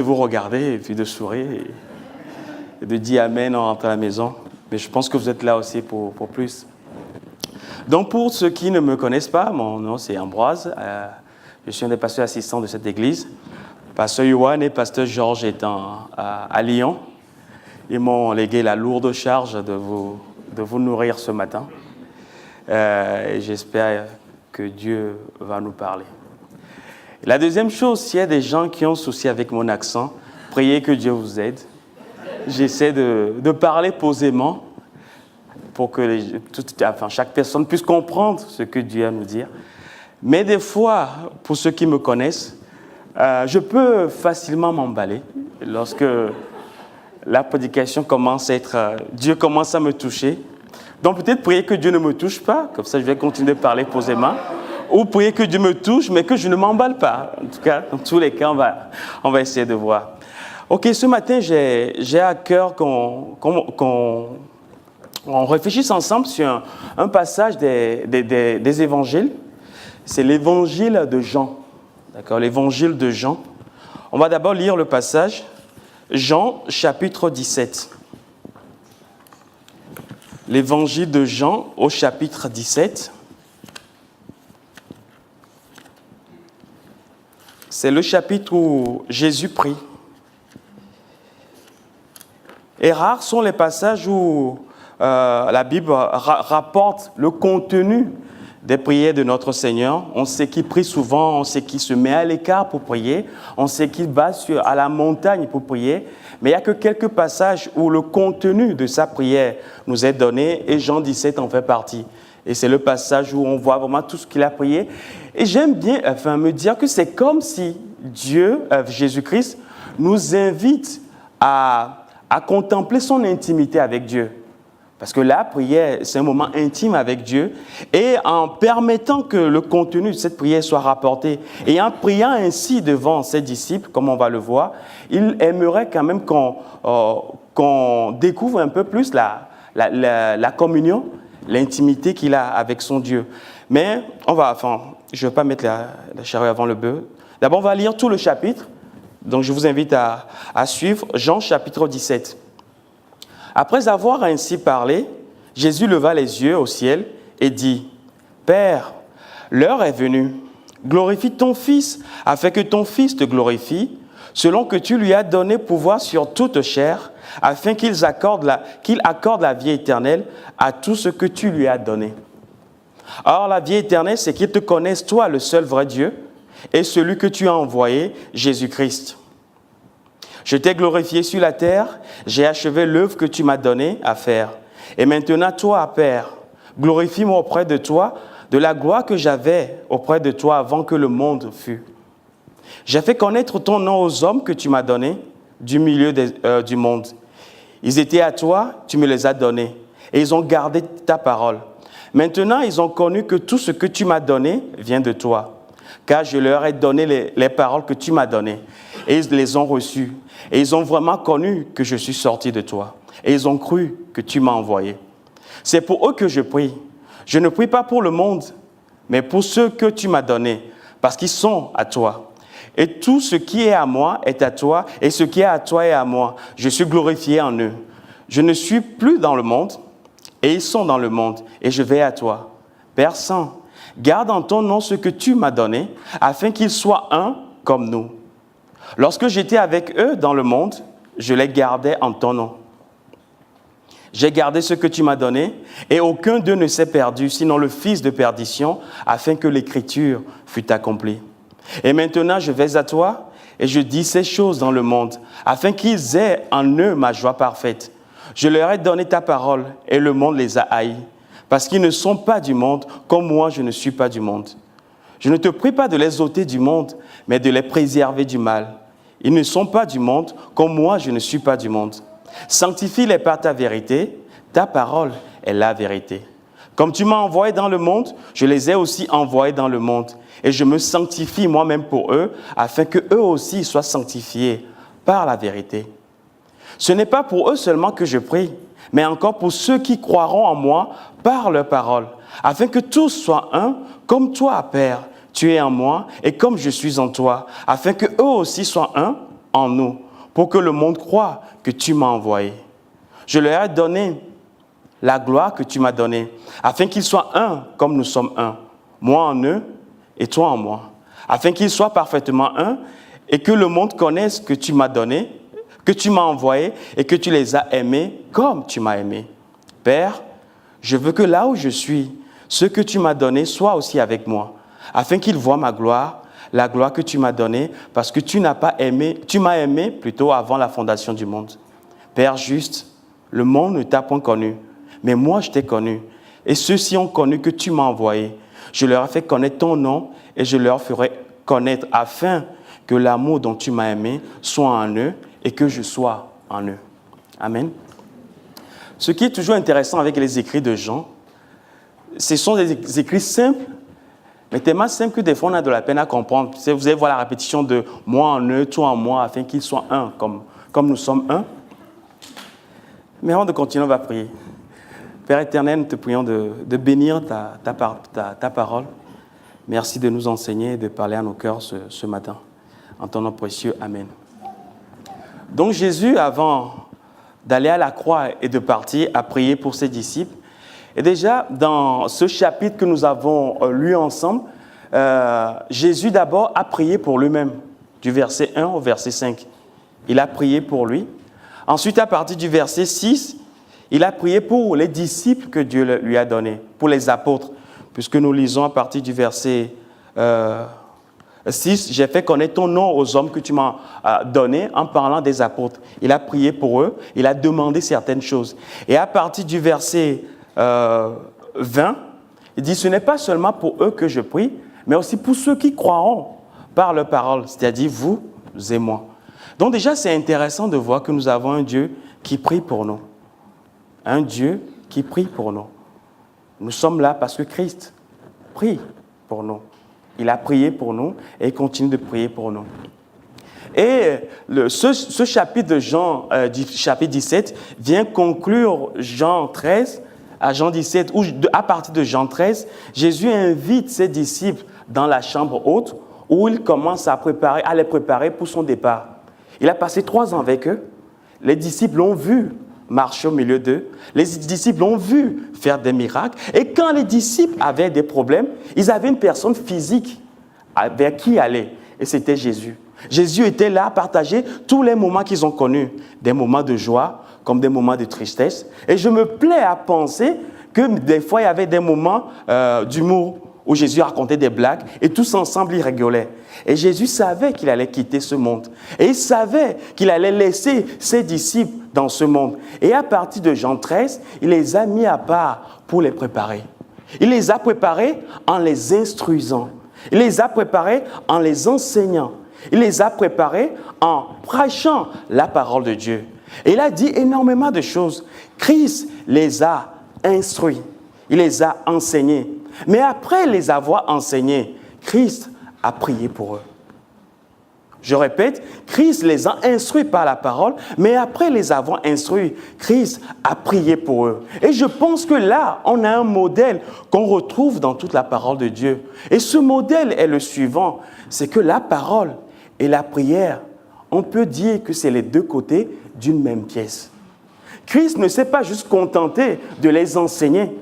de vous regarder et puis de sourire et de dire Amen en rentrant à la maison. Mais je pense que vous êtes là aussi pour plus. Donc, pour ceux qui ne me connaissent pas, mon nom c'est Ambroise. Je suis un des pasteurs assistants de cette église. Pasteur Yohan et pasteur Georges étant à Lyon. Ils m'ont légué la lourde charge de vous nourrir ce matin. Et j'espère que Dieu va nous parler. La deuxième chose, s'il y a des gens qui ont souci avec mon accent, priez que Dieu vous aide. J'essaie de parler posément pour que chaque personne puisse comprendre ce que Dieu a à nous dire. Mais des fois, pour ceux qui me connaissent, je peux facilement m'emballer lorsque la prédication commence à être... Dieu commence à me toucher. Donc peut-être prier que Dieu ne me touche pas, comme ça je vais continuer de parler posément. Ou prier que Dieu me touche, mais que je ne m'emballe pas. En tout cas, dans tous les cas, on va essayer de voir. Ok, ce matin, j'ai à cœur qu'on réfléchisse ensemble sur un passage des évangiles. C'est l'évangile de Jean. D'accord, l'évangile de Jean. On va d'abord lire le passage. Jean, chapitre 17. L'évangile de Jean au chapitre 17. C'est le chapitre où Jésus prie. Et rares sont les passages où la Bible rapporte le contenu des prières de notre Seigneur. On sait qu'il prie souvent, on sait qu'il se met à l'écart pour prier, on sait qu'il va à la montagne pour prier, mais il n'y a que quelques passages où le contenu de sa prière nous est donné, et Jean 17 en fait partie. Et c'est le passage où on voit vraiment tout ce qu'il a prié. Et j'aime bien me dire que c'est comme si Dieu, Jésus-Christ, nous invite à contempler son intimité avec Dieu. Parce que la prière, c'est un moment intime avec Dieu. Et en permettant que le contenu de cette prière soit rapporté, et en priant ainsi devant ses disciples, comme on va le voir, il aimerait quand même qu'on découvre un peu plus la communion, l'intimité qu'il a avec son Dieu. Mais je ne vais pas mettre la charrue avant le bœuf. D'abord, on va lire tout le chapitre. Donc, je vous invite à suivre Jean chapitre 17. Après avoir ainsi parlé, Jésus leva les yeux au ciel et dit, « Père, l'heure est venue. Glorifie ton Fils, afin que ton Fils te glorifie, selon que tu lui as donné pouvoir sur toute chair, afin qu'il accorde la vie éternelle à tout ce que tu lui as donné. Or, la vie éternelle, c'est qu'ils te connaissent, toi, le seul vrai Dieu, et celui que tu as envoyé, Jésus-Christ. Je t'ai glorifié sur la terre, j'ai achevé l'œuvre que tu m'as donnée à faire. Et maintenant, toi, Père, glorifie-moi auprès de toi, de la gloire que j'avais auprès de toi avant que le monde fût. J'ai fait connaître ton nom aux hommes que tu m'as donnés du milieu du monde. Ils étaient à toi, tu me les as donnés, et ils ont gardé ta parole. Maintenant, ils ont connu que tout ce que tu m'as donné vient de toi, car je leur ai donné les paroles que tu m'as données, et ils les ont reçues. Et ils ont vraiment connu que je suis sorti de toi, et ils ont cru que tu m'as envoyé. C'est pour eux que je prie. Je ne prie pas pour le monde, mais pour ceux que tu m'as donnés, parce qu'ils sont à toi. Et tout ce qui est à moi est à toi, et ce qui est à toi est à moi. Je suis glorifié en eux. Je ne suis plus dans le monde, et ils sont dans le monde, et je vais à toi. Père Saint, garde en ton nom ce que tu m'as donné, afin qu'ils soient un comme nous. Lorsque j'étais avec eux dans le monde, je les gardais en ton nom. J'ai gardé ce que tu m'as donné, et aucun d'eux ne s'est perdu, sinon le fils de perdition, afin que l'écriture fût accomplie. Et maintenant, je vais à toi, et je dis ces choses dans le monde, afin qu'ils aient en eux ma joie parfaite. Je leur ai donné ta parole, et le monde les a haïs, parce qu'ils ne sont pas du monde, comme moi je ne suis pas du monde. Je ne te prie pas de les ôter du monde, mais de les préserver du mal. Ils ne sont pas du monde, comme moi je ne suis pas du monde. Sanctifie-les par ta vérité, ta parole est la vérité. Comme tu m'as envoyé dans le monde, je les ai aussi envoyés dans le monde. Et je me sanctifie moi-même pour eux, afin qu'eux aussi soient sanctifiés par la vérité. Ce n'est pas pour eux seulement que je prie, mais encore pour ceux qui croiront en moi par leur parole, afin que tous soient un, comme toi, Père, tu es en moi, et comme je suis en toi, afin qu'eux aussi soient un, en nous, pour que le monde croie que tu m'as envoyé. Je leur ai donné la gloire que tu m'as donnée, afin qu'ils soient un comme nous sommes un, moi en eux et toi en moi, afin qu'ils soient parfaitement un et que le monde connaisse que tu m'as donné, que tu m'as envoyé et que tu les as aimés comme tu m'as aimé. Père, je veux que là où je suis, ce que tu m'as donné soit aussi avec moi, afin qu'ils voient ma gloire, la gloire que tu m'as donnée, parce que tu m'as aimé plutôt avant la fondation du monde. Père juste, le monde ne t'a point connu, mais moi je t'ai connu, et ceux-ci ont connu que tu m'as envoyé. Je leur ai fait connaître ton nom, et je leur ferai connaître, afin que l'amour dont tu m'as aimé soit en eux, et que je sois en eux. Amen. Ce qui est toujours intéressant avec les écrits de Jean, ce sont des écrits simples, mais tellement simples que des fois on a de la peine à comprendre. Vous allez voir la répétition de « moi en eux, toi en moi », afin qu'ils soient un, comme nous sommes un. Mais avant de continuer, on va prier. Père éternel, nous te prions de bénir ta parole. Merci de nous enseigner et de parler à nos cœurs ce matin. En ton nom précieux, Amen. Donc Jésus, avant d'aller à la croix et de partir, a prié pour ses disciples. Et déjà, dans ce chapitre que nous avons lu ensemble, Jésus d'abord a prié pour lui-même, du verset 1 au verset 5. Il a prié pour lui. Ensuite, à partir du verset 6, il a prié pour les disciples que Dieu lui a donnés, pour les apôtres, puisque nous lisons à partir du verset 6, « J'ai fait connaître ton nom aux hommes que tu m'as donnés en parlant des apôtres. » Il a prié pour eux, il a demandé certaines choses. Et à partir du verset 20, il dit « Ce n'est pas seulement pour eux que je prie, mais aussi pour ceux qui croiront par leur parole, c'est-à-dire vous et moi. » Donc déjà, c'est intéressant de voir que nous avons un Dieu qui prie pour nous. Un Dieu qui prie pour nous. Nous sommes là parce que Christ prie pour nous. Il a prié pour nous et il continue de prier pour nous. Et ce chapitre de Jean, du chapitre 17, vient conclure Jean 13 à Jean 17, où à partir de Jean 13, Jésus invite ses disciples dans la chambre haute où il commence à les préparer pour son départ. Il a passé 3 ans avec eux. Les disciples l'ont vu marcher au milieu d'eux. Les disciples l'ont vu faire des miracles. Et quand les disciples avaient des problèmes, ils avaient une personne physique vers qui aller. Et c'était Jésus. Jésus était là à partager tous les moments qu'ils ont connus. Des moments de joie comme des moments de tristesse. Et je me plais à penser que des fois, il y avait des moments d'humour où Jésus racontait des blagues et tous ensemble, ils rigolaient. Et Jésus savait qu'il allait quitter ce monde. Et il savait qu'il allait laisser ses disciples dans ce monde. Et à partir de Jean 13, il les a mis à part pour les préparer. Il les a préparés en les instruisant. Il les a préparés en les enseignant. Il les a préparés en prêchant la parole de Dieu. Et il a dit énormément de choses. Christ les a instruits. Il les a enseignés. Mais après les avoir enseignés, Christ a prié pour eux. Je répète, Christ les a instruits par la parole, mais après les avoir instruits, Christ a prié pour eux. Et je pense que là, on a un modèle qu'on retrouve dans toute la parole de Dieu. Et ce modèle est le suivant, c'est que la parole et la prière, on peut dire que c'est les deux côtés d'une même pièce. Christ ne s'est pas juste contenté de les enseigner,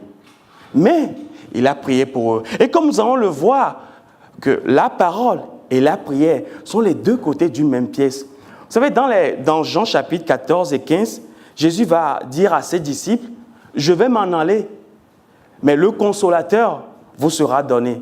mais il a prié pour eux. Et comme nous allons le voir, que la parole et la prière sont les deux côtés d'une même pièce. Vous savez, dans Jean chapitre 14 et 15, Jésus va dire à ses disciples, « Je vais m'en aller, mais le consolateur vous sera donné. »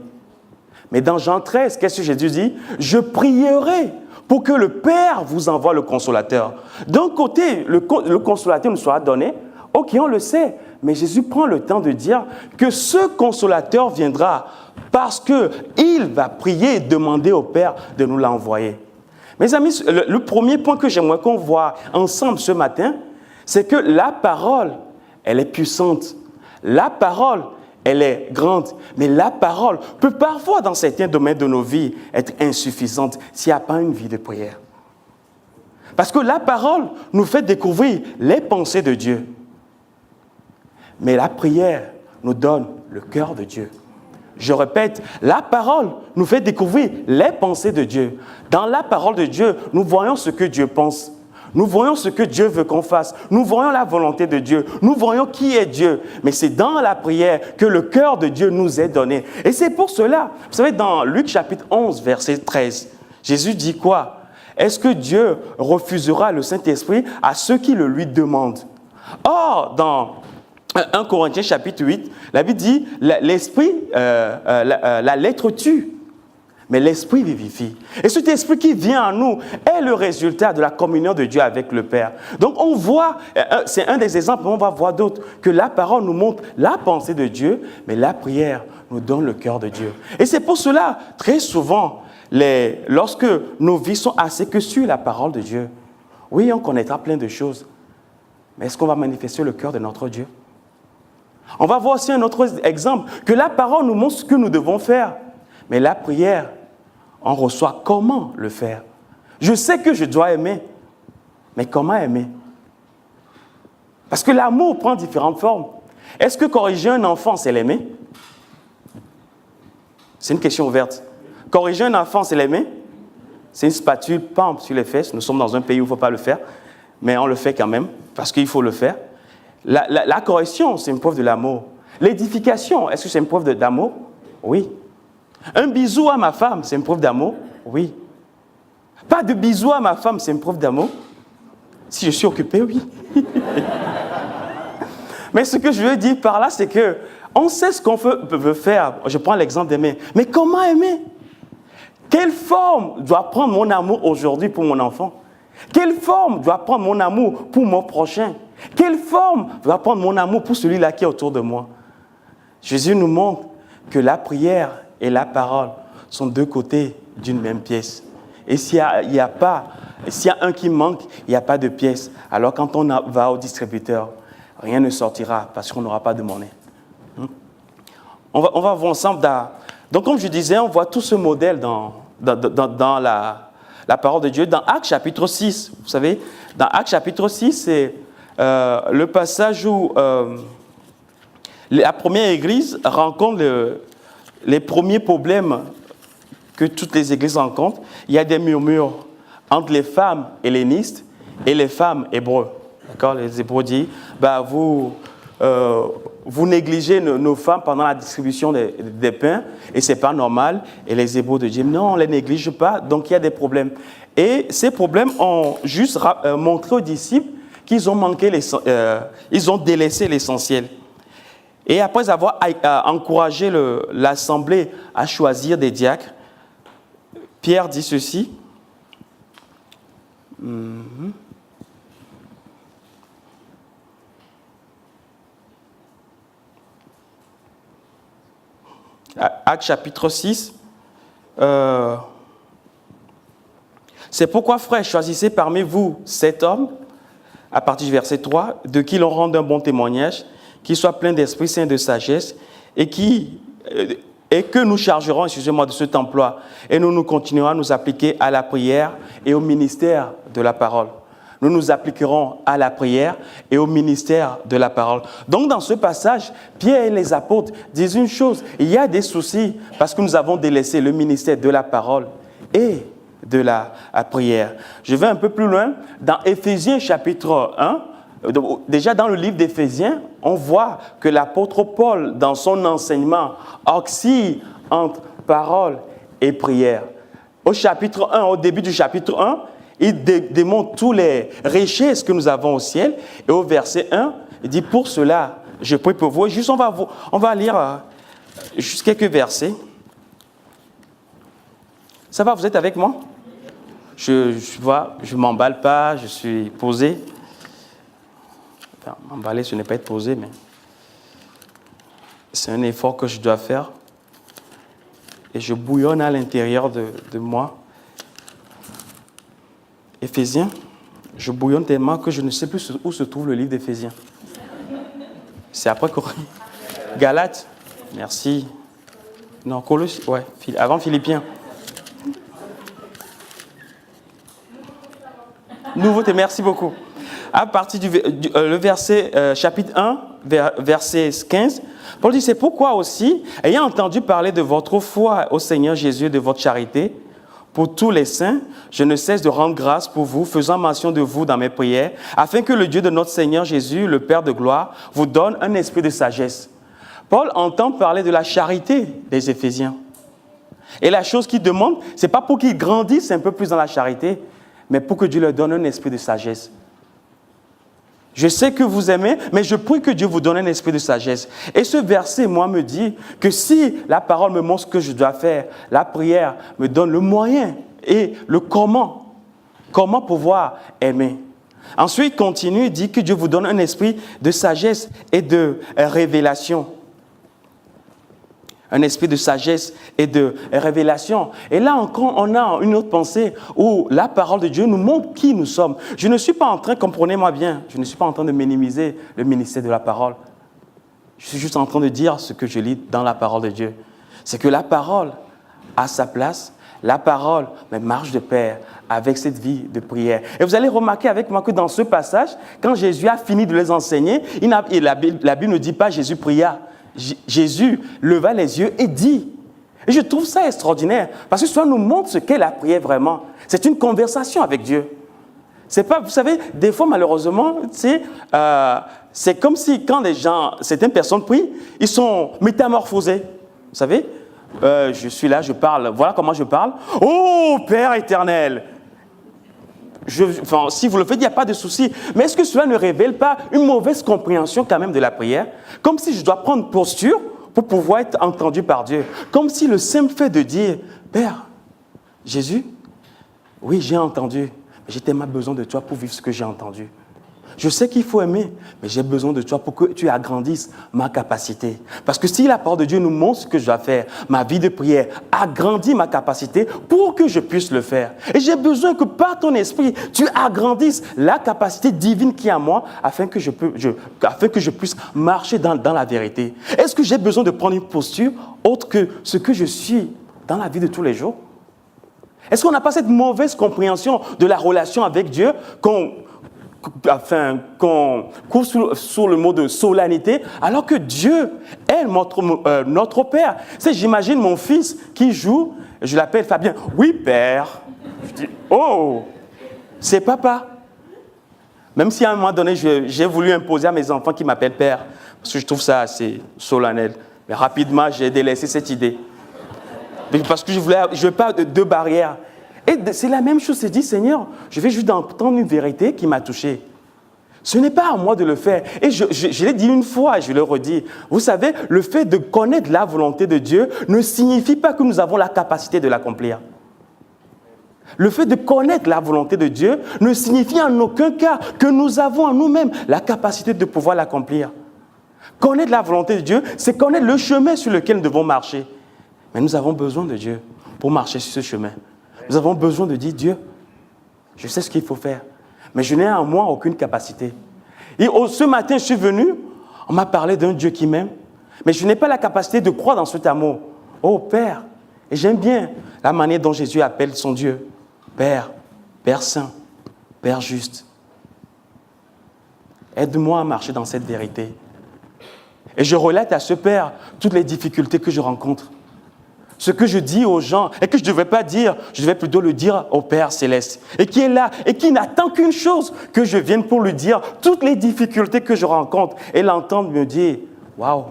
Mais dans Jean 13, qu'est-ce que Jésus dit? « Je prierai pour que le Père vous envoie le consolateur. » D'un côté, le consolateur nous sera donné. Ok, on le sait. Mais Jésus prend le temps de dire que ce consolateur viendra parce qu'il va prier et demander au Père de nous l'envoyer. Mes amis, le premier point que j'aimerais qu'on voit ensemble ce matin, c'est que la parole, elle est puissante. La parole, elle est grande. Mais la parole peut parfois, dans certains domaines de nos vies, être insuffisante s'il n'y a pas une vie de prière. Parce que la parole nous fait découvrir les pensées de Dieu. Mais la prière nous donne le cœur de Dieu, Je répète, la parole nous fait découvrir les pensées de Dieu. Dans la parole de Dieu, nous voyons ce que Dieu pense. Nous voyons ce que Dieu veut qu'on fasse. Nous voyons la volonté de Dieu. Nous voyons qui est Dieu. Mais c'est dans la prière que le cœur de Dieu nous est donné. Et c'est pour cela, vous savez, dans Luc chapitre 11, verset 13, Jésus dit quoi? Est-ce que Dieu refusera le Saint-Esprit à ceux qui le lui demandent? Or, dans 1 Corinthiens chapitre 8, la Bible dit, l'esprit, la lettre tue, mais l'esprit vivifie. Et cet esprit qui vient en nous est le résultat de la communion de Dieu avec le Père. Donc on voit, c'est un des exemples, mais on va voir d'autres, que la parole nous montre la pensée de Dieu, mais la prière nous donne le cœur de Dieu. Et c'est pour cela, très souvent, lorsque nos vies sont assez que sur la parole de Dieu, oui, on connaîtra plein de choses, mais est-ce qu'on va manifester le cœur de notre Dieu? On va voir aussi un autre exemple, que la parole nous montre ce que nous devons faire, mais la prière, on reçoit comment le faire. Je sais que je dois aimer, mais comment aimer? Parce que l'amour prend différentes formes. Est-ce que corriger un enfant, c'est l'aimer? C'est une question ouverte. Corriger un enfant, c'est l'aimer? C'est une spatule, pam, sur les fesses. Nous sommes dans un pays où il ne faut pas le faire, mais on le fait quand même, parce qu'il faut le faire. La correction, c'est une preuve de l'amour. L'édification, est-ce que c'est une preuve d'amour? Oui. Un bisou à ma femme, c'est une preuve d'amour? Oui. Pas de bisou à ma femme, c'est une preuve d'amour? Si je suis occupé, oui. Mais ce que je veux dire par là, c'est que on sait ce qu'on veut faire. Je prends l'exemple d'aimer. Mais comment aimer? Quelle forme doit prendre mon amour aujourd'hui pour mon enfant? Quelle forme doit prendre mon amour pour mon prochain? Quelle forme doit prendre mon amour pour celui-là qui est autour de moi? Jésus nous montre que la prière et la parole sont deux côtés d'une même pièce. Et s'il y a un qui manque, il n'y a pas de pièce. Alors quand on va au distributeur, rien ne sortira parce qu'on n'aura pas de monnaie. On va voir ensemble. Donc comme je disais, on voit tout ce modèle dans la parole de Dieu. Dans Actes chapitre 6, vous savez, dans Actes chapitre 6, c'est le passage où la première église rencontre les premiers problèmes que toutes les églises rencontrent. Il y a des murmures entre les femmes hellénistes et les femmes hébreux. D'accord? Les hébreux disent, vous négligez nos femmes pendant la distribution des pains et ce n'est pas normal. Et les hébreux disent, non, on ne les néglige pas, donc il y a des problèmes. Et ces problèmes ont juste montré aux disciples qu'ils ont ils ont délaissé l'essentiel. Et après avoir encouragé l'assemblée à choisir des diacres, Pierre dit ceci. Actes chapitre 6. C'est pourquoi, frères, choisissez parmi vous 7 hommes, à partir du verset 3, de qui l'on rende un bon témoignage, qui soit plein d'Esprit Saint et de sagesse, et que nous chargerons, excusez-moi, de cet emploi. Et nous continuerons à nous appliquer à la prière et au ministère de la parole. Nous nous appliquerons à la prière et au ministère de la parole. Donc, dans ce passage, Pierre et les apôtres disent une chose. Il y a des soucis parce que nous avons délaissé le ministère de la parole et de la prière. Je vais un peu plus loin. Dans Éphésiens chapitre 1, déjà dans le livre d'Éphésiens, on voit que l'apôtre Paul, dans son enseignement, oscille entre parole et prière. Au chapitre 1, au début du chapitre 1, il démontre tous les richesses que nous avons au ciel. Et au verset 1, il dit, pour cela, je prie pour vous. Juste, on va lire juste quelques versets. Ça va, vous êtes avec moi? Je ne m'emballe pas, je suis posé. Enfin, m'emballer, ce n'est pas être posé, mais c'est un effort que je dois faire. Et je bouillonne à l'intérieur de moi. Éphésiens, je bouillonne tellement que je ne sais plus où se trouve le livre d'Éphésiens. C'est après Corinthiens. Galates, merci. Non, Colossiens, ouais, avant Philippiens. Nouveauté, merci beaucoup. à partir le verset, chapitre 1, verset 15, Paul dit, c'est pourquoi aussi, ayant entendu parler de votre foi au Seigneur Jésus et de votre charité, pour tous les saints, je ne cesse de rendre grâce pour vous, faisant mention de vous dans mes prières, afin que le Dieu de notre Seigneur Jésus, le Père de gloire, vous donne un esprit de sagesse. Paul entend parler de la charité des Éphésiens. Et la chose qu'il demande, ce n'est pas pour qu'ils grandissent un peu plus dans la charité, mais pour que Dieu leur donne un esprit de sagesse. Je sais que vous aimez, mais je prie que Dieu vous donne un esprit de sagesse. Et ce verset, moi, me dit que si la parole me montre ce que je dois faire, la prière me donne le moyen et le comment. Comment pouvoir aimer. Ensuite, il continue, il dit que Dieu vous donne un esprit de sagesse et de révélation. Un esprit de sagesse et de révélation. Et là encore, on a une autre pensée où la parole de Dieu nous montre qui nous sommes. Je ne suis pas en train, comprenez-moi bien, je ne suis pas en train de minimiser le ministère de la parole. Je suis juste en train de dire ce que je lis dans la parole de Dieu. C'est que la parole a sa place, la parole marche de pair avec cette vie de prière. Et vous allez remarquer avec moi que dans ce passage, quand Jésus a fini de les enseigner, la Bible ne dit pas Jésus pria. Jésus leva les yeux et dit. Et je trouve ça extraordinaire, parce que cela nous montre ce qu'est la prière vraiment. C'est une conversation avec Dieu. C'est pas, vous savez, des fois malheureusement, c'est comme si quand certaines personnes prient, ils sont métamorphosés. Vous savez, je suis là, je parle, voilà comment je parle. Oh Père éternel! Si vous le faites, il n'y a pas de souci. Mais est-ce que cela ne révèle pas une mauvaise compréhension quand même de la prière? Comme si je dois prendre posture pour pouvoir être entendu par Dieu. Comme si le simple fait de dire, Père, Jésus, oui, j'ai entendu, mais j'ai tellement besoin de toi pour vivre ce que j'ai entendu. Je sais qu'il faut aimer, mais j'ai besoin de toi pour que tu agrandisses ma capacité. Parce que si la parole de Dieu nous montre ce que je dois faire, ma vie de prière agrandit ma capacité pour que je puisse le faire. Et j'ai besoin que par ton esprit, tu agrandisses la capacité divine qui est en moi afin que je puisse marcher dans la vérité. Est-ce que j'ai besoin de prendre une posture autre que ce que je suis dans la vie de tous les jours? Est-ce qu'on n'a pas cette mauvaise compréhension de la relation avec Dieu qu'on court sous le mot de solennité, alors que Dieu est notre Père. J'imagine mon fils qui joue, je l'appelle Fabien. Oui, Père. Je dis, oh, c'est papa. Même si à un moment donné, j'ai voulu imposer à mes enfants qu'ils m'appellent Père, parce que je trouve ça assez solennel. Mais rapidement, j'ai délaissé cette idée. Parce que je veux pas de barrière. Et c'est la même chose, c'est dit, Seigneur, je vais juste entendre une vérité qui m'a touché. Ce n'est pas à moi de le faire. Et je l'ai dit une fois et je le redis. Vous savez, le fait de connaître la volonté de Dieu ne signifie pas que nous avons la capacité de l'accomplir. Le fait de connaître la volonté de Dieu ne signifie en aucun cas que nous avons en nous-mêmes la capacité de pouvoir l'accomplir. Connaître la volonté de Dieu, c'est connaître le chemin sur lequel nous devons marcher. Mais nous avons besoin de Dieu pour marcher sur ce chemin. Nous avons besoin de dire, Dieu, je sais ce qu'il faut faire, mais je n'ai en moi aucune capacité. Et ce matin, je suis venu, on m'a parlé d'un Dieu qui m'aime, mais je n'ai pas la capacité de croire dans cet amour. Oh Père, et j'aime bien la manière dont Jésus appelle son Dieu. Père, Père saint, Père juste. Aide-moi à marcher dans cette vérité. Et je relate à ce Père toutes les difficultés que je rencontre. Ce que je dis aux gens et que je ne devais pas dire, je devais plutôt le dire au Père Céleste. Et qui est là et qui n'attend qu'une chose, que je vienne pour lui dire toutes les difficultés que je rencontre et l'entendre me dire, waouh,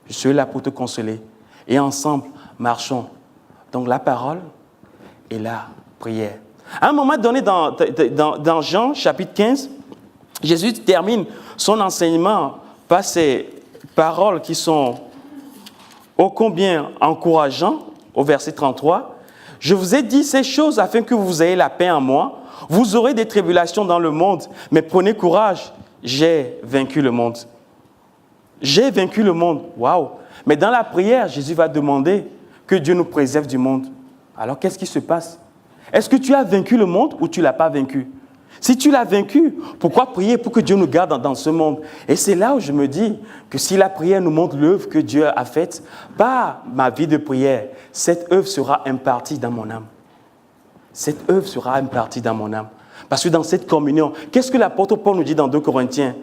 je suis là pour te consoler. Et ensemble, marchons. Donc la parole et la prière. À un moment donné, dans Jean, chapitre 15, Jésus termine son enseignement par ces paroles qui sont ô combien encourageantes. Au verset 33, « Je vous ai dit ces choses afin que vous ayez la paix en moi. Vous aurez des tribulations dans le monde, mais prenez courage, j'ai vaincu le monde. » J'ai vaincu le monde. Waouh! Mais dans la prière, Jésus va demander que Dieu nous préserve du monde. Alors, qu'est-ce qui se passe? Est-ce que tu as vaincu le monde ou tu ne l'as pas vaincu? Si tu l'as vaincu, pourquoi prier pour que Dieu nous garde dans ce monde? Et c'est là où je me dis que si la prière nous montre l'œuvre que Dieu a faite, par ma vie de prière, cette œuvre sera impartie dans mon âme. Cette œuvre sera impartie dans mon âme. Parce que dans cette communion, qu'est-ce que l'apôtre Paul nous dit dans 2 Corinthiens?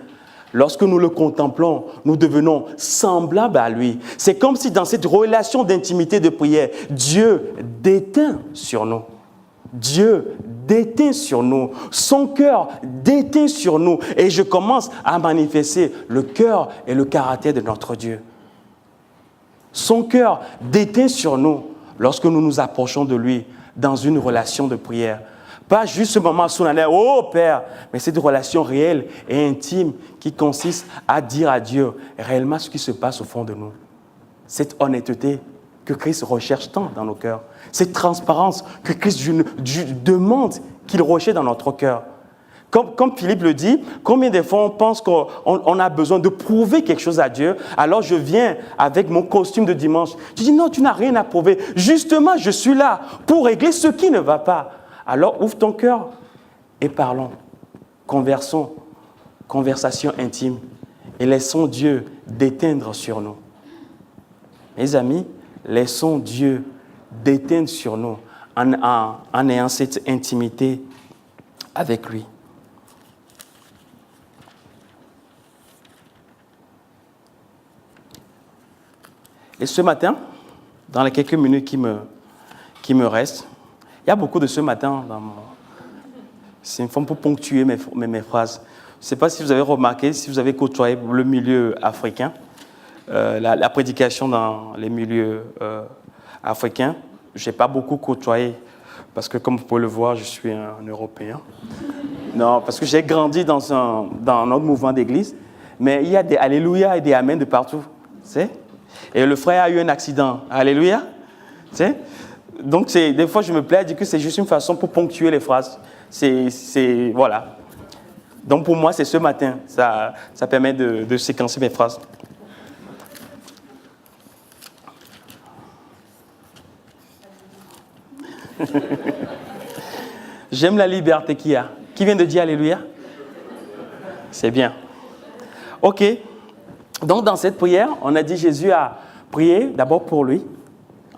Lorsque nous le contemplons, nous devenons semblables à lui. C'est comme si dans cette relation d'intimité, de prière, Dieu déteint sur nous. Dieu déteint sur nous. Son cœur déteint sur nous. Et je commence à manifester le cœur et le caractère de notre Dieu. Son cœur déteint sur nous lorsque nous nous approchons de lui dans une relation de prière. Pas juste ce moment solennel, oh Père, mais cette relation réelle et intime qui consiste à dire à Dieu réellement ce qui se passe au fond de nous. Cette honnêteté que Christ recherche tant dans nos cœurs. Cette transparence que Christ demande qu'il recherche dans notre cœur. Comme Philippe le dit, combien de fois on pense qu'on a besoin de prouver quelque chose à Dieu, alors je viens avec mon costume de dimanche. Je dis non, tu n'as rien à prouver. Justement, je suis là pour régler ce qui ne va pas. Alors ouvre ton cœur et parlons, conversons, conversation intime et laissons Dieu déteindre sur nous. Mes amis, laissons Dieu déteindre sur nous en ayant cette intimité avec lui. Et ce matin, dans les quelques minutes qui me restent, il y a beaucoup de ce matin dans c'est une forme pour ponctuer mes phrases. Je ne sais pas si vous avez remarqué, si vous avez côtoyé le milieu africain, la prédication dans les milieux africains. Je n'ai pas beaucoup côtoyé, parce que comme vous pouvez le voir, je suis un Européen. Non, parce que j'ai grandi dans notre mouvement d'église, mais il y a des Alléluia et des Amen de partout. Tu sais? Et le frère a eu un accident. Alléluia. Tu sais? Donc, des fois, je me plais à dire que c'est juste une façon pour ponctuer les phrases. Voilà. Donc, pour moi, c'est ce matin. Ça permet de séquencer mes phrases. J'aime la liberté qu'il y a. Qui vient de dire Alléluia? C'est bien. OK. Donc, dans cette prière, on a dit Jésus a prié d'abord pour lui.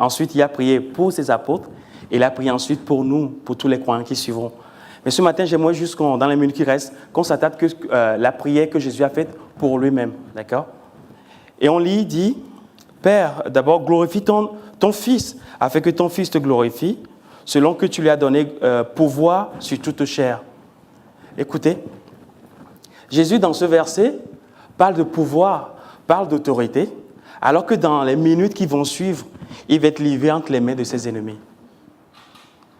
Ensuite, il a prié pour ses apôtres. Et il a prié ensuite pour nous, pour tous les croyants qui suivront. Mais ce matin, j'aimerais juste, dans les minutes qui restent, qu'on s'attarde que la prière que Jésus a faite pour lui-même. D'accord? Et on lit, dit, Père, d'abord, glorifie ton Fils, afin que ton Fils te glorifie, selon que tu lui as donné pouvoir sur toute chair. Écoutez, Jésus, dans ce verset, parle de pouvoir, parle d'autorité, alors que dans les minutes qui vont suivre, il va être livré entre les mains de ses ennemis.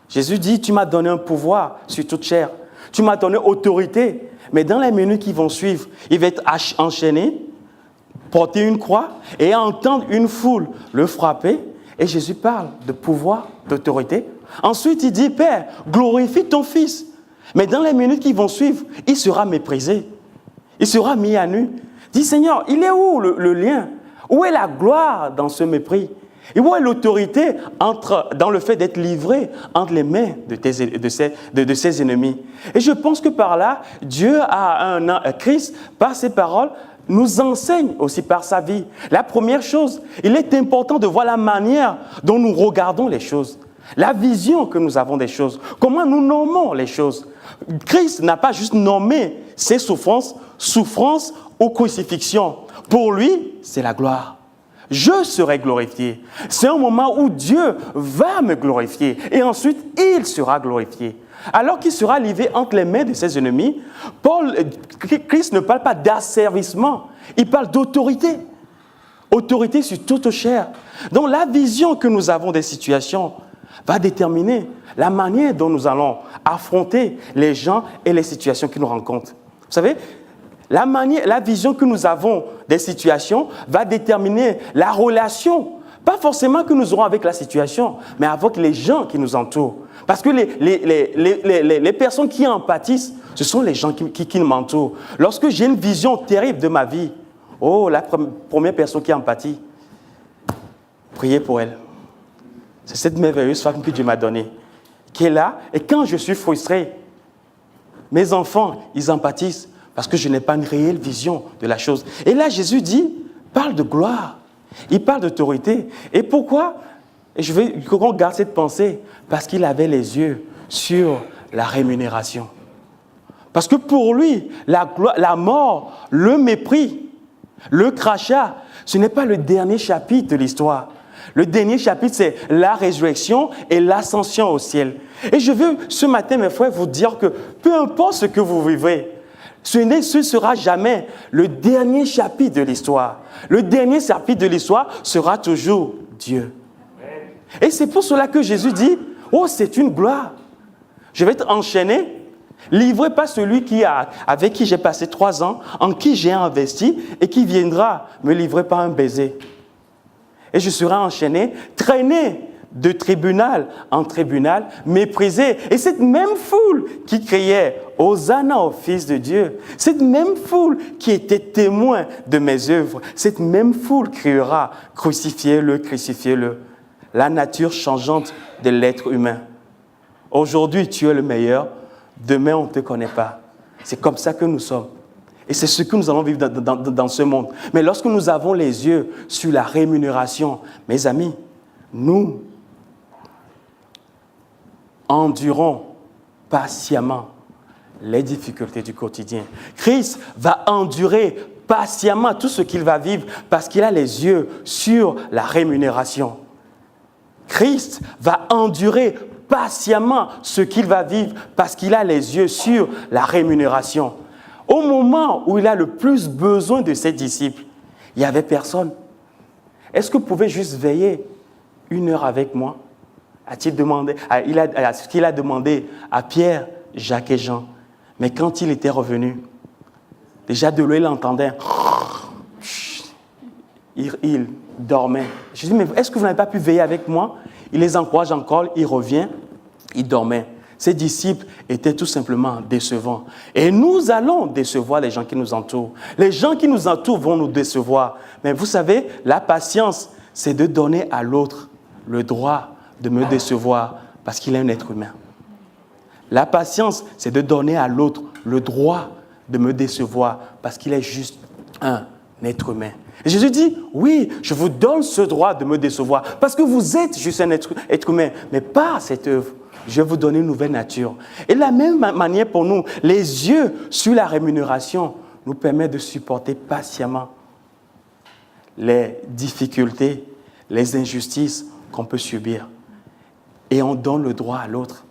Jésus dit, tu m'as donné un pouvoir sur toute chair. Tu m'as donné autorité. Mais dans les minutes qui vont suivre, il va être enchaîné, porter une croix et entendre une foule le frapper. Et Jésus parle de pouvoir, d'autorité. Ensuite, il dit, Père, glorifie ton Fils. Mais dans les minutes qui vont suivre, il sera méprisé. Il sera mis à nu. Dis, Seigneur, il est où le lien? Où est la gloire dans ce mépris? Et où est l'autorité dans le fait d'être livré entre les mains de ses ennemis? Et je pense que par là, Christ, par ses paroles, nous enseigne aussi par sa vie. La première chose, il est important de voir la manière dont nous regardons les choses. La vision que nous avons des choses. Comment nous nommons les choses. Christ n'a pas juste nommé ses souffrances ou crucifixion. Pour lui, c'est la gloire. Je serai glorifié. C'est un moment où Dieu va me glorifier. Et ensuite, il sera glorifié. Alors qu'il sera livré entre les mains de ses ennemis, Christ ne parle pas d'asservissement. Il parle d'autorité. Autorité sur toute chair. Donc la vision que nous avons des situations va déterminer la manière dont nous allons affronter les gens et les situations qui nous rencontrent. Vous savez, la vision que nous avons des situations va déterminer la relation, pas forcément que nous aurons avec la situation, mais avec les gens qui nous entourent. Parce que les personnes qui empathissent, ce sont les gens qui m'entourent. Lorsque j'ai une vision terrible de ma vie, la première personne qui empathie, priez pour elle. C'est cette merveilleuse femme que Dieu m'a donnée, qui est là. Et quand je suis frustré, mes enfants, ils empathissent. Parce que je n'ai pas une réelle vision de la chose. Et là, Jésus parle de gloire. Il parle d'autorité. Et pourquoi? Et je veux qu'on garde cette pensée. Parce qu'il avait les yeux sur la rémunération. Parce que pour lui, la mort, le mépris, le crachat, ce n'est pas le dernier chapitre de l'histoire. Le dernier chapitre, c'est la résurrection et l'ascension au ciel. Et je veux ce matin, mes frères, vous dire que peu importe ce que vous vivez, ce ne sera jamais le dernier chapitre de l'histoire. Le dernier chapitre de l'histoire sera toujours Dieu. Et c'est pour cela que Jésus dit, « Oh, c'est une gloire. Je vais être enchaîné, livré par celui avec qui j'ai passé 3 ans, en qui j'ai investi et qui viendra me livrer par un baiser. Et je serai enchaîné, traîné de tribunal en tribunal, méprisé. Et cette même foule qui criait « Hosanna au Fils de Dieu », cette même foule qui était témoin de mes œuvres, cette même foule criera « Crucifiez-le, crucifiez-le ». La nature changeante de l'être humain. Aujourd'hui, tu es le meilleur. Demain, on ne te connaît pas. C'est comme ça que nous sommes. Et c'est ce que nous allons vivre dans ce monde. Mais lorsque nous avons les yeux sur la rémunération, mes amis, nous endurons patiemment les difficultés du quotidien. Christ va endurer patiemment tout ce qu'il va vivre parce qu'il a les yeux sur la rémunération. Christ va endurer patiemment ce qu'il va vivre parce qu'il a les yeux sur la rémunération. Au moment où il a le plus besoin de ses disciples, il n'y avait personne. Est-ce que vous pouvez juste veiller 1 heure avec moi? A-t-il demandé, ce qu'il a demandé à Pierre, Jacques et Jean. Mais quand il était revenu, déjà de l'eau, il entendait. Il dormait. Je dis, mais est-ce que vous n'avez pas pu veiller avec moi? Il les encourage encore, il revient, il dormait. Ses disciples étaient tout simplement décevants. Et nous allons décevoir les gens qui nous entourent. Les gens qui nous entourent vont nous décevoir. Mais vous savez, la patience, c'est de donner à l'autre le droit de me décevoir parce qu'il est un être humain. La patience, c'est de donner à l'autre le droit de me décevoir parce qu'il est juste un être humain. Et Jésus dit, oui, je vous donne ce droit de me décevoir parce que vous êtes juste un être humain, mais par cette œuvre, je vais vous donner une nouvelle nature. Et de la même manière pour nous, les yeux sur la rémunération nous permettent de supporter patiemment les difficultés, les injustices qu'on peut subir. Et on donne le droit à l'autre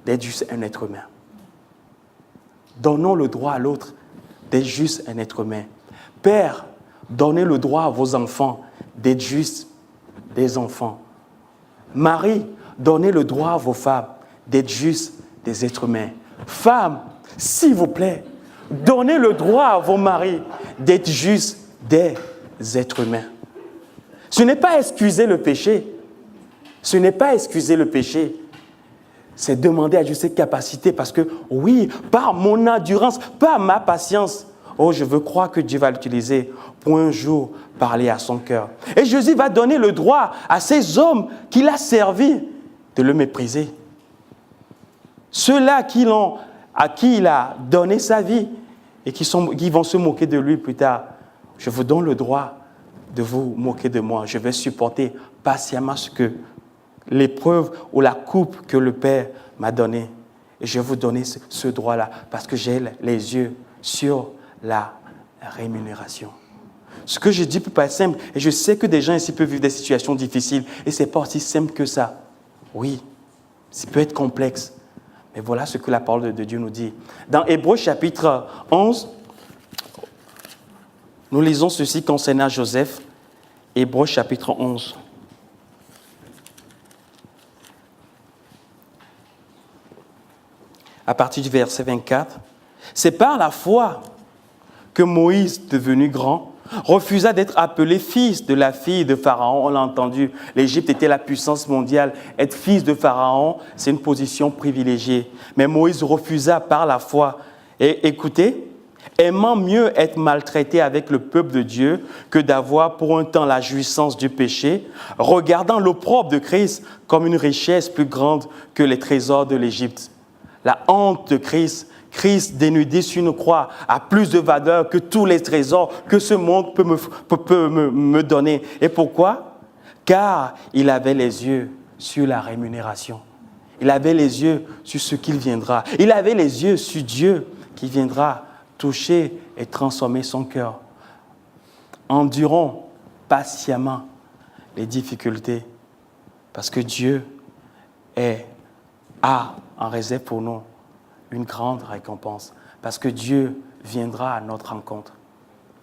d'être juste un être humain. Donnons le droit à l'autre d'être juste un être humain. Père, donnez le droit à vos enfants d'être juste des enfants. Marie, donnez le droit à vos femmes d'être juste des êtres humains. Femmes, s'il vous plaît, donnez le droit à vos maris d'être juste des êtres humains. Ce n'est pas excuser le péché. Ce n'est pas excuser le péché. C'est demander à Dieu ses capacités parce que, oui, par mon endurance, par ma patience, oh, je veux croire que Dieu va l'utiliser pour un jour parler à son cœur. Et Jésus va donner le droit à ces hommes qu'il a servis de le mépriser. Ceux-là à qui il a donné sa vie et qui vont se moquer de lui plus tard. Je vous donne le droit de vous moquer de moi. Je vais supporter patiemment l'épreuve ou la coupe que le Père m'a donnée. Et je vais vous donner ce droit-là parce que j'ai les yeux sur la rémunération. Ce que je dis peut pas être simple. Et je sais que des gens ici peuvent vivre des situations difficiles. Et ce n'est pas aussi simple que ça. Oui, ça peut être complexe. Mais voilà ce que la parole de Dieu nous dit. Dans Hébreux chapitre 11, nous lisons ceci concernant Joseph. Hébreux chapitre 11. À partir du verset 24. C'est par la foi que Moïse, devenu grand, refusa d'être appelé fils de la fille de Pharaon. On l'a entendu, l'Égypte était la puissance mondiale. Être fils de Pharaon, c'est une position privilégiée. Mais Moïse refusa par la foi. Et écoutez, aimant mieux être maltraité avec le peuple de Dieu que d'avoir pour un temps la jouissance du péché, regardant l'opprobre de Christ comme une richesse plus grande que les trésors de l'Égypte. La honte de Christ dénudé sur une croix a plus de valeur que tous les trésors que ce monde peut me donner. Et pourquoi? Car il avait les yeux sur la rémunération. Il avait les yeux sur ce qu'il viendra. Il avait les yeux sur Dieu qui viendra toucher et transformer son cœur. Endurons patiemment les difficultés parce que Dieu a en réserve pour nous une grande récompense. Parce que Dieu viendra à notre rencontre.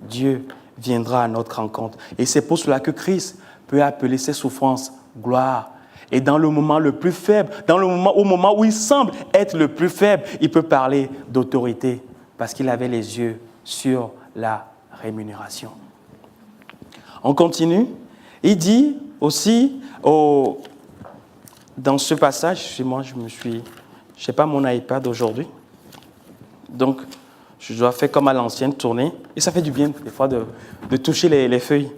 Dieu viendra à notre rencontre. Et c'est pour cela que Christ peut appeler ses souffrances gloire. Et dans le moment le plus faible, au moment où il semble être le plus faible, il peut parler d'autorité parce qu'il avait les yeux sur la rémunération. On continue. Il dit aussi dans ce passage, moi je n'ai pas mon iPad aujourd'hui, donc je dois faire comme à l'ancienne, tourner, et ça fait du bien des fois de toucher les feuilles,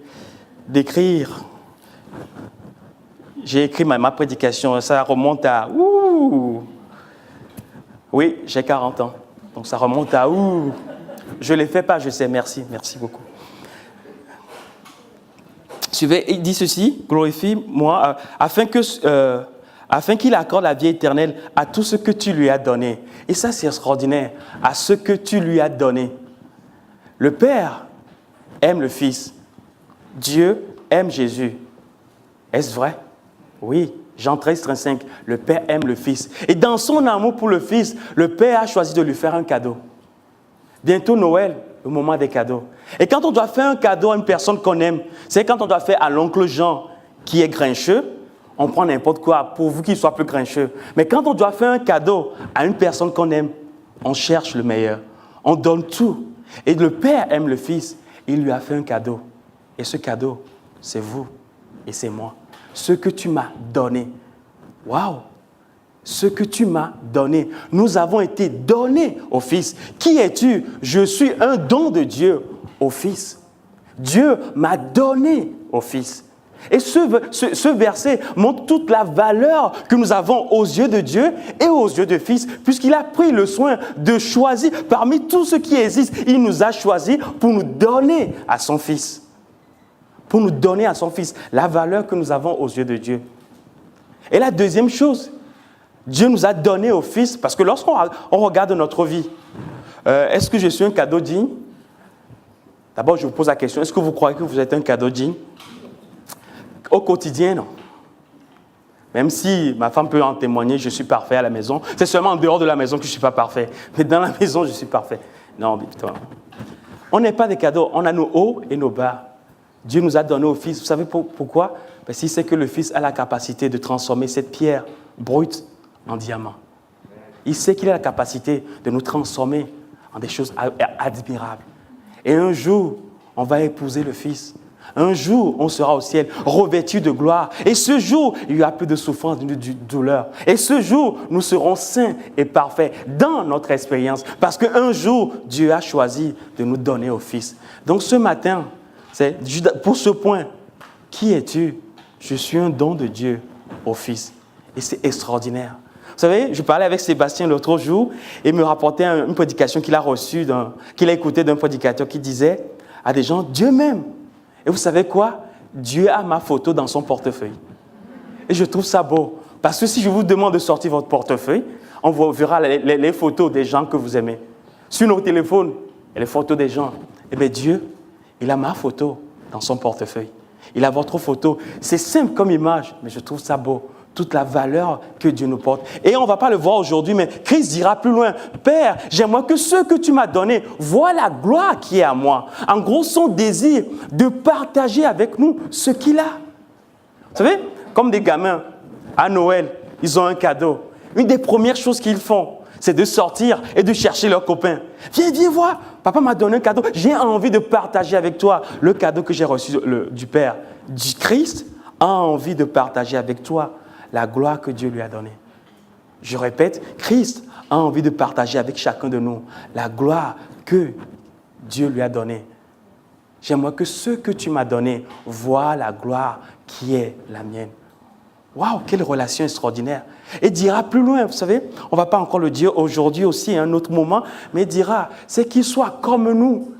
d'écrire. J'ai écrit ma prédication, ça remonte à... Oui, j'ai 40 ans, donc ça remonte à... Je ne les fais pas, je sais, merci beaucoup. Suivez, il dit ceci, glorifie-moi, afin qu'il accorde la vie éternelle à tout ce que tu lui as donné. Et ça, c'est extraordinaire, à ce que tu lui as donné. Le Père aime le Fils. Dieu aime Jésus. Est-ce vrai? Oui, Jean 13, 35, le Père aime le Fils. Et dans son amour pour le Fils, le Père a choisi de lui faire un cadeau. Bientôt Noël, le moment des cadeaux. Et quand on doit faire un cadeau à une personne qu'on aime, c'est quand on doit faire à l'oncle Jean qui est grincheux, on prend n'importe quoi pourvu qu'il soit plus grincheux. Mais quand on doit faire un cadeau à une personne qu'on aime, on cherche le meilleur. On donne tout. Et le Père aime le Fils. Il lui a fait un cadeau. Et ce cadeau, c'est vous et c'est moi. Ce que tu m'as donné. Waouh! Ce que tu m'as donné. Nous avons été donnés au Fils. Qui es-tu? Je suis un don de Dieu au Fils. Dieu m'a donné au Fils. Et ce verset montre toute la valeur que nous avons aux yeux de Dieu et aux yeux du Fils, puisqu'il a pris le soin de choisir parmi tout ce qui existe. Il nous a choisis pour nous donner à son Fils. Pour nous donner à son Fils la valeur que nous avons aux yeux de Dieu. Et la deuxième chose, Dieu nous a donné au Fils, parce que lorsqu'on regarde notre vie, est-ce que je suis un cadeau digne? D'abord, je vous pose la question, est-ce que vous croyez que vous êtes un cadeau digne? Au quotidien, non. Même si ma femme peut en témoigner, je suis parfait à la maison. C'est seulement en dehors de la maison que je ne suis pas parfait. Mais dans la maison, je suis parfait. Non, putain. On n'est pas des cadeaux. On a nos hauts et nos bas. Dieu nous a donné au Fils. Vous savez pourquoi? Parce qu'il sait que le Fils a la capacité de transformer cette pierre brute en diamant. Il sait qu'il a la capacité de nous transformer en des choses admirables. Et un jour, on va épouser le Fils. Un jour, on sera au ciel, revêtu de gloire. Et ce jour, il y aura peu de souffrance, de douleur. Et ce jour, nous serons saints et parfaits dans notre expérience. Parce qu'un jour, Dieu a choisi de nous donner au Fils. Donc ce matin, c'est pour ce point, qui es-tu? Je suis un don de Dieu au Fils. Et c'est extraordinaire. Vous savez, je parlais avec Sébastien l'autre jour et il me rapportait une prédication qu'il a reçue, qu'il a écoutée d'un prédicateur qui disait à des gens, Dieu m'aime. Et vous savez quoi? Dieu a ma photo dans son portefeuille. Et je trouve ça beau. Parce que si je vous demande de sortir votre portefeuille, on verra les photos des gens que vous aimez. Sur nos téléphones, il y a les photos des gens. Eh bien Dieu, il a ma photo dans son portefeuille. Il a votre photo. C'est simple comme image, mais je trouve ça beau. Toute la valeur que Dieu nous porte. Et on ne va pas le voir aujourd'hui, mais Christ dira plus loin, Père, j'aimerais que ce que tu m'as donné voient la gloire qui est à moi. En gros, son désir de partager avec nous ce qu'il a. Vous savez, comme des gamins, à Noël, ils ont un cadeau. Une des premières choses qu'ils font, c'est de sortir et de chercher leurs copains. Viens voir, papa m'a donné un cadeau. J'ai envie de partager avec toi le cadeau que j'ai reçu du Père. Du Christ a envie de partager avec toi la gloire que Dieu lui a donnée. Je répète, Christ a envie de partager avec chacun de nous la gloire que Dieu lui a donnée. J'aimerais que ce que tu m'as donné voient la gloire qui est la mienne. Waouh, quelle relation extraordinaire. Et il dira plus loin, vous savez, on ne va pas encore le dire aujourd'hui aussi, à un autre moment, mais il dira, c'est qu'il soit comme nous.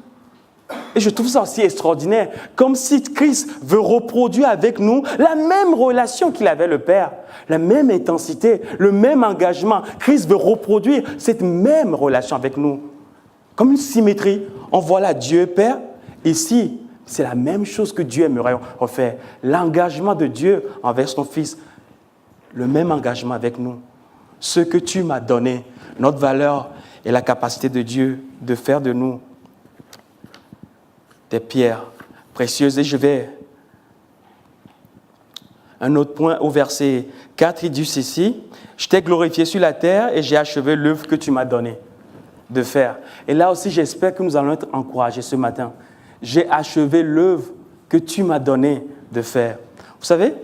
Et je trouve ça aussi extraordinaire, comme si Christ veut reproduire avec nous la même relation qu'il avait le Père, la même intensité, le même engagement. Christ veut reproduire cette même relation avec nous. Comme une symétrie. On voit là Dieu Père, ici, c'est la même chose que Dieu aimerait refaire. L'engagement de Dieu envers son Fils, le même engagement avec nous. Ce que tu m'as donné, notre valeur et la capacité de Dieu de faire de nous des pierres précieuses. Et je vais un autre point au verset 4, il dit ceci, « Je t'ai glorifié sur la terre et j'ai achevé l'œuvre que tu m'as donnée de faire. » Et là aussi, j'espère que nous allons être encouragés ce matin. J'ai achevé l'œuvre que tu m'as donnée de faire. Vous savez,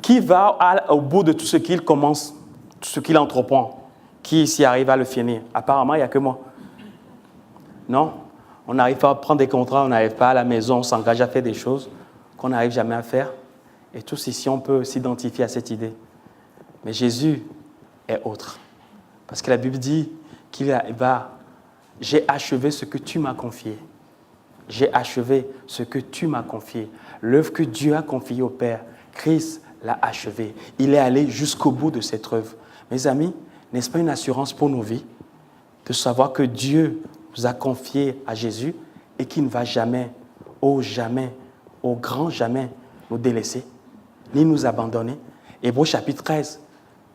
qui va au bout de tout ce qu'il commence, tout ce qu'il entreprend, qui ici arrive à le finir? Apparemment, il n'y a que moi. Non? On n'arrive pas à prendre des contrats, on n'arrive pas à la maison, on s'engage à faire des choses qu'on n'arrive jamais à faire. Et tous ici, on peut s'identifier à cette idée. Mais Jésus est autre. Parce que la Bible dit qu'il va « J'ai achevé ce que tu m'as confié. J'ai achevé ce que tu m'as confié. » L'œuvre que Dieu a confiée au Père, Christ l'a achevée. Il est allé jusqu'au bout de cette œuvre. Mes amis, n'est-ce pas une assurance pour nos vies de savoir que Dieu nous a confié à Jésus et qu'il ne va jamais, au grand jamais, nous délaisser, ni nous abandonner. Hébreux chapitre 13,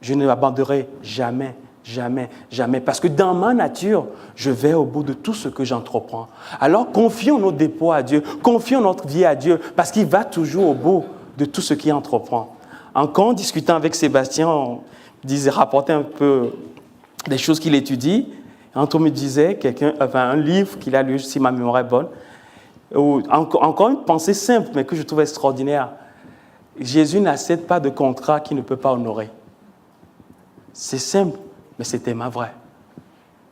je ne m'abandonnerai jamais, jamais, jamais. Parce que dans ma nature, je vais au bout de tout ce que j'entreprends. Alors confions nos dépôts à Dieu, confions notre vie à Dieu, parce qu'il va toujours au bout de tout ce qu'il entreprend. Encore en discutant avec Sébastien, on rapportait un peu des choses qu'il étudie. Antoine me disait, un livre qu'il a lu, si ma mémoire est bonne, encore une pensée simple, mais que je trouve extraordinaire. Jésus n'accepte pas de contrat qu'il ne peut pas honorer. C'est simple, mais c'est tellement vrai.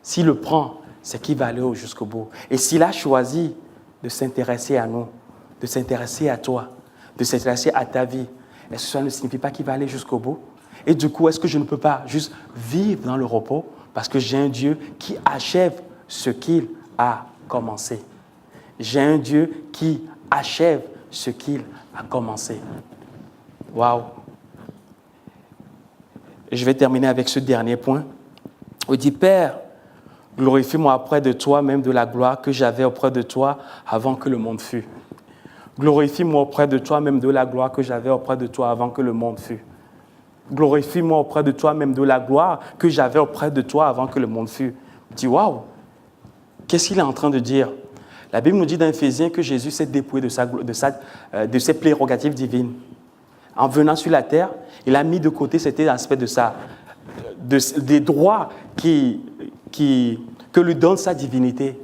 S'il le prend, c'est qu'il va aller jusqu'au bout. Et s'il a choisi de s'intéresser à nous, de s'intéresser à toi, de s'intéresser à ta vie, est-ce que ça ne signifie pas qu'il va aller jusqu'au bout? Et du coup, est-ce que je ne peux pas juste vivre dans le repos parce que j'ai un Dieu qui achève ce qu'il a commencé? J'ai un Dieu qui achève ce qu'il a commencé. Waouh! Et je vais terminer avec ce dernier point. Il dit, Père, glorifie-moi auprès de toi, même de la gloire que j'avais auprès de toi avant que le monde fût. Glorifie-moi auprès de toi, même de la gloire que j'avais auprès de toi avant que le monde fût. Glorifie-moi auprès de toi, même de la gloire que j'avais auprès de toi avant que le monde fût. Il dit, waouh! Qu'est-ce qu'il est en train de dire? La Bible nous dit dans Éphésiens que Jésus s'est dépouillé de ses prérogatives divines. En venant sur la terre, il a mis de côté cet aspect des droits que lui donne sa divinité.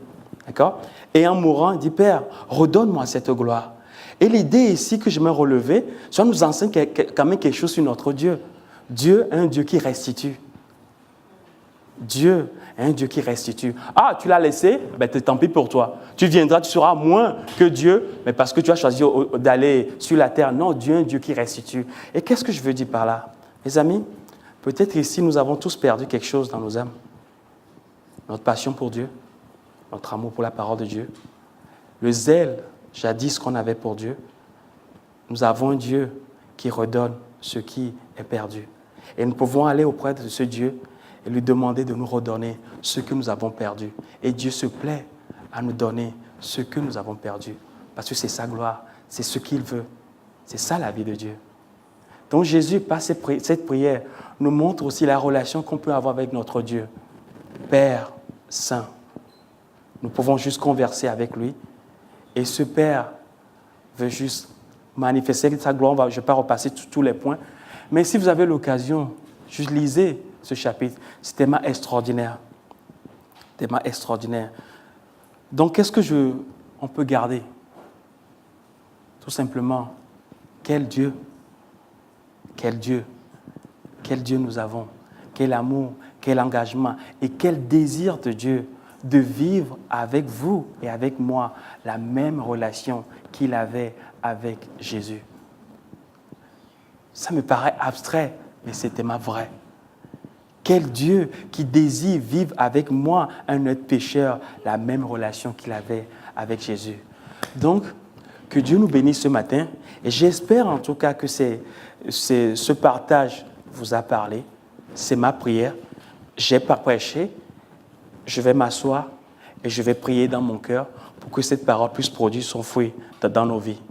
D'accord? Et en mourant, il dit, Père, redonne-moi cette gloire. Et l'idée ici que je me relevais, ça nous enseigne quand même quelque chose sur notre Dieu. Dieu est un Dieu qui restitue. Dieu est un Dieu qui restitue. Ah, tu l'as laissé, ben, tant pis pour toi. Tu viendras, tu seras moins que Dieu, mais parce que tu as choisi d'aller sur la terre. Non, Dieu est un Dieu qui restitue. Et qu'est-ce que je veux dire par là? Mes amis, peut-être ici, nous avons tous perdu quelque chose dans nos âmes. Notre passion pour Dieu, notre amour pour la parole de Dieu, le zèle, jadis, qu'on avait pour Dieu. Nous avons un Dieu qui redonne ce qui est perdu. Et nous pouvons aller auprès de ce Dieu et lui demander de nous redonner ce que nous avons perdu. Et Dieu se plaît à nous donner ce que nous avons perdu. Parce que c'est sa gloire, c'est ce qu'il veut. C'est ça la vie de Dieu. Donc Jésus, par cette prière, nous montre aussi la relation qu'on peut avoir avec notre Dieu. Père Saint. Nous pouvons juste converser avec lui. Et ce Père veut juste manifester sa gloire. Je ne vais pas repasser tous les points. Mais si vous avez l'occasion, juste lisez ce chapitre. C'est tellement extraordinaire. Tellement extraordinaire. Donc, qu'est-ce on peut garder? Tout simplement, quel Dieu? Quel Dieu? Quel Dieu nous avons? Quel amour, quel engagement et quel désir de Dieu de vivre avec vous et avec moi la même relation qu'il avait avec Jésus. Ça me paraît abstrait, mais c'est tellement vrai. Quel Dieu qui désire vivre avec moi, un autre pécheur, la même relation qu'il avait avec Jésus. Donc, que Dieu nous bénisse ce matin. Et j'espère en tout cas que ce partage vous a parlé. C'est ma prière. Je n'ai pas prêché. Je vais m'asseoir et je vais prier dans mon cœur pour que cette parole puisse produire son fruit dans nos vies.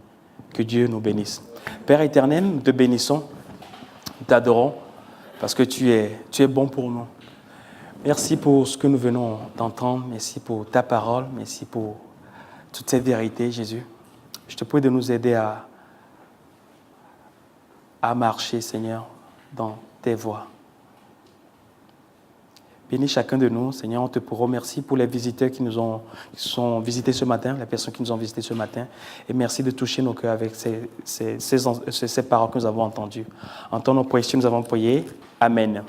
Que Dieu nous bénisse. Père éternel, nous te bénissons, nous t'adorons parce que tu es bon pour nous. Merci pour ce que nous venons d'entendre. Merci pour ta parole. Merci pour toute cette vérité, Jésus. Je te prie de nous aider à marcher, Seigneur, dans tes voies. Bénis chacun de nous, Seigneur. On te remercie pour les visiteurs qui sont visités ce matin, les personnes qui nous ont visités ce matin. Et merci de toucher nos cœurs avec ces paroles que nous avons entendues. En ton nom précieux, nous avons prié. Amen.